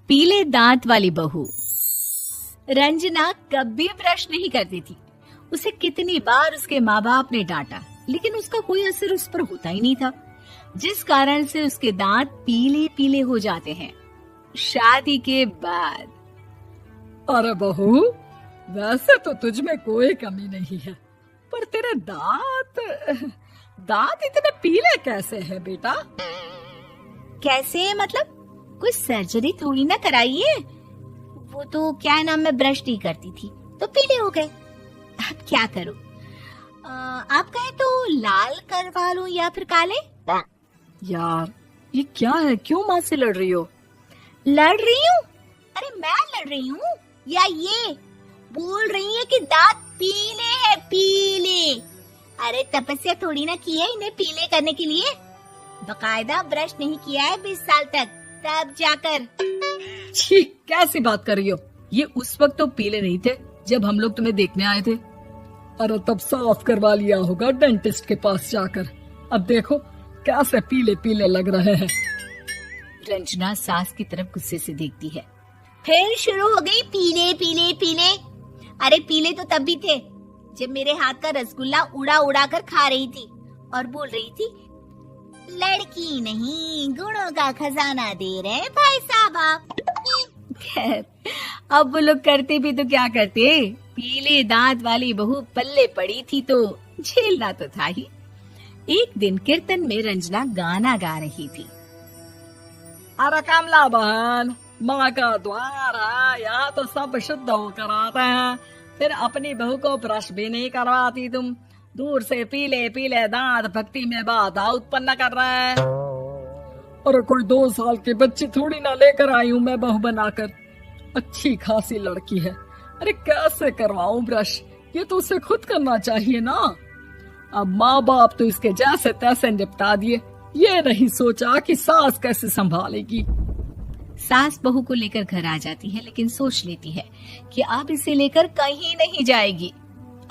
पीले दांत वाली बहू। रंजना कभी ब्रश नहीं करती थी। उसे कितनी बार उसके माँ बाप ने डांटा, लेकिन उसका कोई असर उस पर होता ही नहीं था, जिस कारण से उसके दांत पीले पीले हो जाते हैं। शादी के बाद अरे बहू, वैसे तो तुझ में कोई कमी नहीं है, पर तेरे दांत इतने पीले कैसे हैं बेटा? कैसे मतलब? कोई सर्जरी थोड़ी ना कराइए। वो तो क्या नाम, मैं ब्रश नहीं करती थी तो पीले हो गए। अब क्या करूं? आप कहे तो लाल करवा लूं या फिर काले? यार ये क्या है, क्यों माँ से लड़ रही हो? लड़ रही हूँ? अरे मैं लड़ रही हूँ या ये बोल रही है कि दांत पीले हैं, पीले। अरे तपस्या थोड़ी ना की है इन्हें पीले करने के लिए। बकायदा ब्रश नहीं किया है 20 साल तक, तब जाकर। छी, कैसी बात कर रही हो? ये उस वक्त तो पीले नहीं थे जब हम लोग तुम्हें देखने आए थे। अरे तब साफ करवा लिया होगा डेंटिस्ट के पास जाकर। अब देखो कैसे पीले पीले लग रहे हैं। रंजना सास की तरफ गुस्से से देखती है। फिर शुरू हो गई पीले पीले पीले। अरे पीले तो तब भी थे जब मेरे हाथ का रसगुल्ला उड़ा उड़ा कर खा रही थी और बोल रही थी, लड़की नहीं गुणों का खजाना दे रहे भाई साहब आप। खैर, अब वो लोग करते भी तो क्या करते, पीले दांत वाली बहू पल्ले पड़ी थी तो झेलना तो था ही। एक दिन कीर्तन में रंजना गाना गा रही थी। अरे कमला बहन, माँ का द्वार है, यहाँ तो सब शुद्ध होकर आते हैं, फिर अपनी बहू को ब्रश भी नहीं करवाती तुम। दूर से पीले पीले दांत भक्ति में बाधा उत्पन्न कर रहे हैं। अरे कोई 2 साल के बच्चे थोड़ी ना लेकर आई हूँ मैं बहू बनाकर। अच्छी खासी लड़की है, अरे कैसे करवाऊं ब्रश? ये तो उसे खुद करना चाहिए ना। अब माँ बाप तो इसके जैसे तैसे निपटा दिए, ये नहीं सोचा कि सास कैसे संभालेगी। सास बहू को लेकर घर आ जाती है, लेकिन सोच लेती है कि अब इसे लेकर कहीं नहीं जाएगी।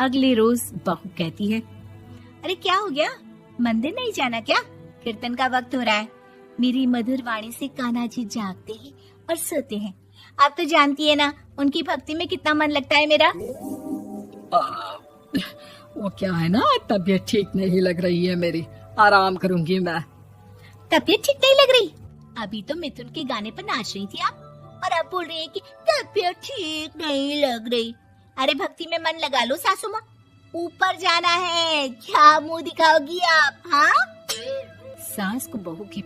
अगले रोज बहू कहती है, अरे क्या हो गया, मंदिर नहीं जाना क्या? कीर्तन का वक्त हो रहा है। मेरी मधुर वाणी से कान्हा जी जागते हैं और सोते हैं। आप तो जानती है ना उनकी भक्ति में कितना मन लगता है मेरा। वो क्या है ना, तबीयत ठीक नहीं लग रही है मेरी, आराम करूंगी मैं। तबीयत ठीक नहीं लग रही? अभी तो मिथुन के गाने पर नाच रही थी आप, और अब बोल रही है कि तबीयत ठीक नहीं लग रही। अरे भक्ति में मन लगा लो सासू माँ, ऊपर जाना है। क्या मुंह दिखाओगी आप? हाँ, सास को बहू की